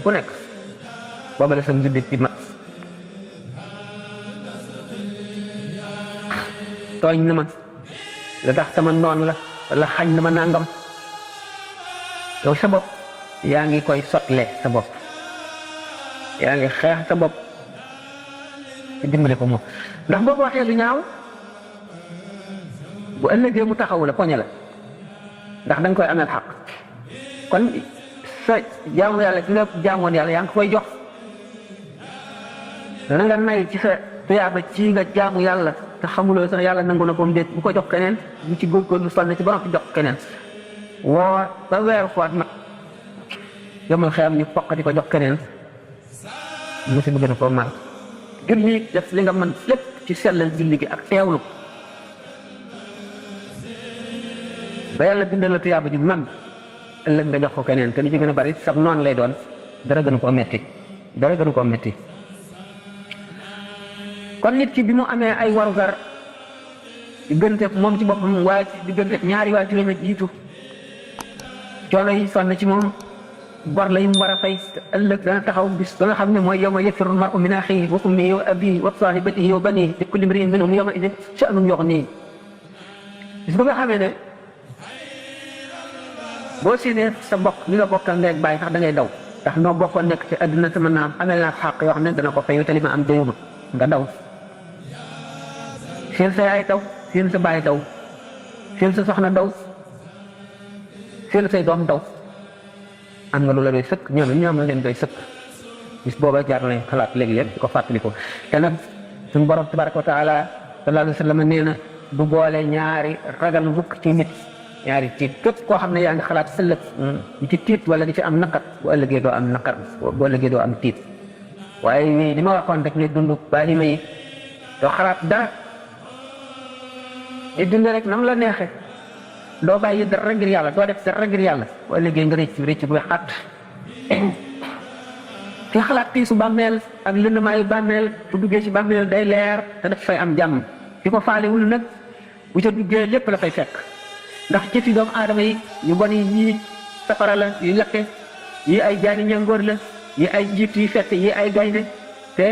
ku nekk booba la sa njullit ci mat tooñ na ma la tax sama noon la wala xañ na ma nangam yow sa bopp yaa ngi koy sotle sa bopp yaa ngi xeex sa bopp ci dimbale ko moom ndax boo ko waxee lu ñaaw bu ëllëgee mu taxawu la poñe la ndax da nga koy ameel xaq kon sa jaamu yàlla ki nga jaamoon yàlla yaa ngi koy jox la nga nay ci sa tuyaaba ci nga jaamu yàlla te xamuloo sax yàlla nangu na ko mu déet bu ko jox keneen bu ci góorgóorlu sonn ci ba nga jox keneen woo ba weeru koor nag yomal xeyam ñu foq di ko jox keneen mu si bëgg na koo mal julli def li nga mën lépp ci sellal julli gi ak teewlu ba yàlla bindal la tuyaaba ju mag ëllëg nga jox ko keneen te li ci gën a bari sab noonu lay doon dara gënu koo metti dara gënu koo metti kon nit ki bi mu amee ay warugar diggante moom ci boppam waaye diggante ñaari waa juróomi jiitu coono yi sonn ci moom bor la yi mu war a fay ëllëg dana taxaw bis ba nga xam ne mooy yawma yafirru al-mar'u min akhihi wa ummihi wa abihi wa sahibatihi wa banihi li kulli imri'in minhum yawma idhin sha'nun yughnihi bis ba nga xamee ne boo séenee sa mbokk li nga bokkal ndeeg bàyyi sax da ngay daw ndax noo bokkoon nekk ci àdduna sama naam amel naa xàq yoo xam ne dana ko fayu te li ma am déyuma nga daw seen sa yaay daw seen sa bàyyi daw seen sa soxna daw seen say doom daw am nga lu la doy sëkk ñoom la leen doy sëkk bis booba jaar nañ xalaat léegi yëpp di ko fàttaliku te nag suñu borom tabaraka wa taala sallallahu alayhi wa sallam nee na du boole ñaari ragal mukk ci nit ñaari tiit képp koo xam ne yaa ngi xalaat ëllëg di ci tiit wala di ci am naqar bu ëllëgee doo am naqar bu ëllëgee doo am tiit waaye li ma waxoon rek ne dund bàyyi ma yi doo xalaat dara di dund rek nam la neexe doo bàyyi dara ngir yàlla doo def dara ngir yàlla bu ëllëgee nga rëcc bu xat te xalaat tiisu bàmmeel ak lëndamaayu bàmmeel bu duggee ci bàmmeel day leer te daf fay am jàmm fi ko faalewul nag bu ca duggee lépp la fay fekk ndax jëfi doomu aadama yi yu bon yi yii safara la yu lakke yi ay jaani ñangoor la yi ay jiit yi fett yi ay gaynde te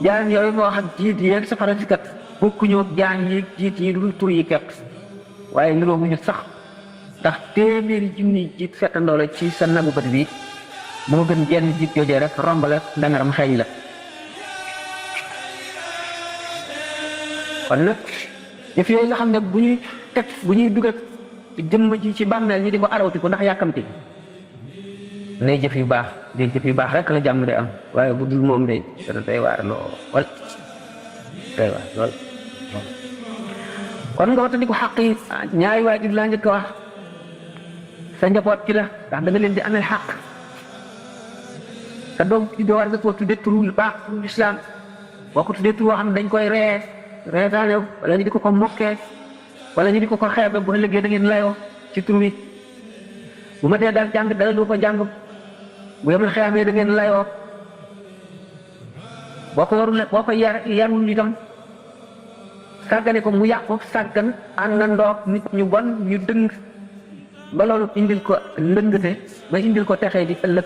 jaan yooyu moo wax ak jiit yi safara si kat bokkuñu ak jaan yi jiit yi dul tur yi kepp waaye niroo mu ñu sax ndax téeméeri junni jiit fettandoo la ci sa nagu bët bi moo gën jenn jiit joojee rek romb la dangaram xeeñ la kon nag jëf yooyu nga xam ne bu ñuy dugal jëmm ji ci bàmmeel ñu di ko arawti ko ndax yàkkamti nay jëf yu baax day jëf yu baax rek la jàmm de am waaye bu dul moom day dana day waar lool day waar lool kon nga watandi ko xaq yi ñaari waajur laa njëkk a wax sa njaboot ci la ndax da nga leen di amee xaq sa doom ci doo war nga ko tudde turu baax turu lislaam boo ko tuddee turu woo xam ne dañ koy reetaane wala ñu di ko mokkee wala ñu di ko xeebe bu ëllëgee da ngeen layoo ci tur wi bu ma tee daal jàng dara du ko jàng bu yemal xeamee da ngeen layoo boo ko warul boo ko yarul itam sàggane ko mu yàqu sàggan ànd na ndoog nit ñu bon ñu dëng ba loolu indil ko lëngate ba indil ko texee di ëllëg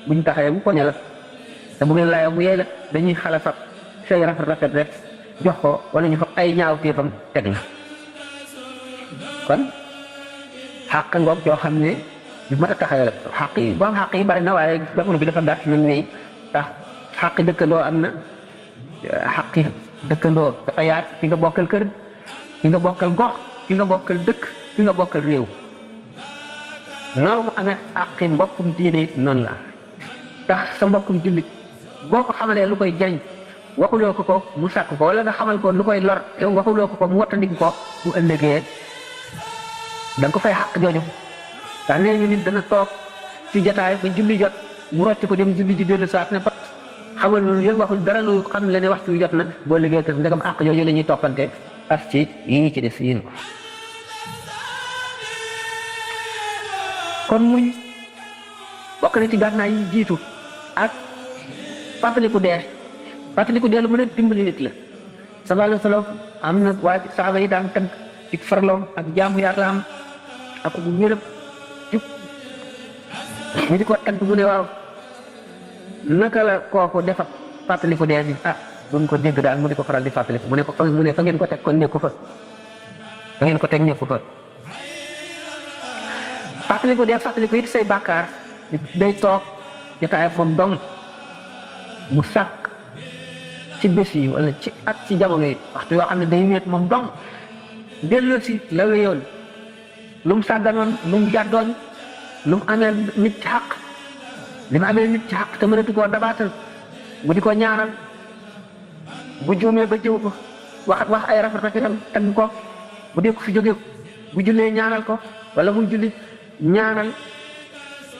buñ taxee bu poñe la te bu ngeen layoo mu yey la dañuy xala fab say rafet rek jox ko wala ñu fab ay ñaaw téefam teg la kon xàq ngoog yoo xam ne yu mat a taxawee la xàq yi boo am xàq yi bari na waaye jamono bi dafa gàtt na nii ndax xàq dëkkandoo am na xàq dëkkandoo dafa yaat ki nga bokkal kër ki nga bokkal gox ki nga bokkal dëkk ki nga bokkal réew noonu mu amee àqi mbokkum diine noonu la tax sa mbokkum jullit boo ko xamalee lu koy jariñ waxuloo ko mu sàkk ko wala nga xamal ko lu koy lor yow waxuloo ko mu wattandiku ko bu ëllëgee da nga ko fay xàq jooju ndax nee ñu nit dana toog ci jataay ba julli jot mu rocc ko dem julli ji dellu saat ne pat xamal loolu yëpp waxul dara lu xam le ne waxtu wi jot na boo liggéey te ndegam àq jooju la ñuy toppante as ci yii ci des yéen kon muñ bokk na ci gànnaay yi jiitu ak fàttaliku dee lu mën a dimbali nit la sallallahu alayhi wa sallam am na waa saaba yi daan tënk ci farloom ak jaamu yàlla am ak bu wéram jub ñu di ko tënk mu ne waaw naka la kooku defa fàttaliku dee bi duñ ko dégg daal mu di ko faral di fàttaliku mu ne ko fa ngeen ko teg kon nekku fa ngeen ko teg nekku fa fàttaliku dee fàttaliku it say bàkkaar day toog jotaay moom dong mu sàkk ci bés yi wala ci at ci jamono yi waxtu yoo xam ne day wéet moom dong delloo si la wéyoon lu mu sàgganoon lu mu jàddoon lu mu amee nit ci xaq li mu amee nit ci xaq te mënatu koo dabaatal bu di ko ñaanal bu juumee ba jëw ko wax ay rafetam tagg ko bu dee ko fi jóge bu jullee ñaanal ko wala mu julli ñaanal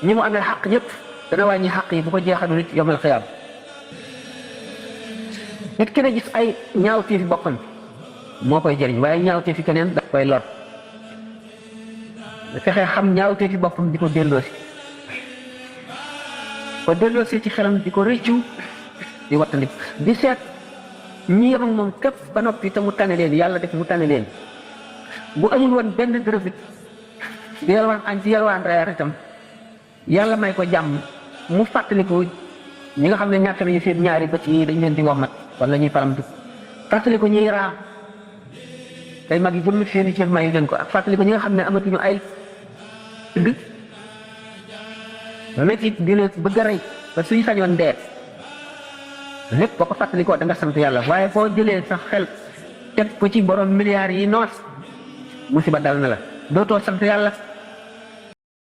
ñi mu amee xaq ñëpp dana wàññi xaq yi bu ko jeexalu nit yomal xiyaam nit ki ne gis ay ñaawteefi boppam moo koy jëriñ waaye ñaawteefi keneen daf koy lor fexe xam ñaawteefi boppam di ko delloosi ci xelam di ko rëccu di wattandi di seet ñi yem ak moom képp ba noppi te mu tane leen yàlla def mu tane leen bu amul woon benn dërëfit di yalwaan añ ci yalwaan reer itam yàlla may ko jàmm mu fàttaliku ñi nga xam ne ñàkk nañu seen ñaari bët yi dañ leen di wax mat wala ñuy paramtu fàttaliku ñuy raam tey mag yi jëmm seen i cër mayu leen ko ak fàttaliku ñi nga xam ne amatuñu ay dëgg métit di leen bëgg a rey ba suñu sañoon dee lépp boo ko fàttalikoo da nga sant yàlla waaye foo jëlee sa xel teg ko ci borom milliards yi noos musiba dal na la dootoo sant yàlla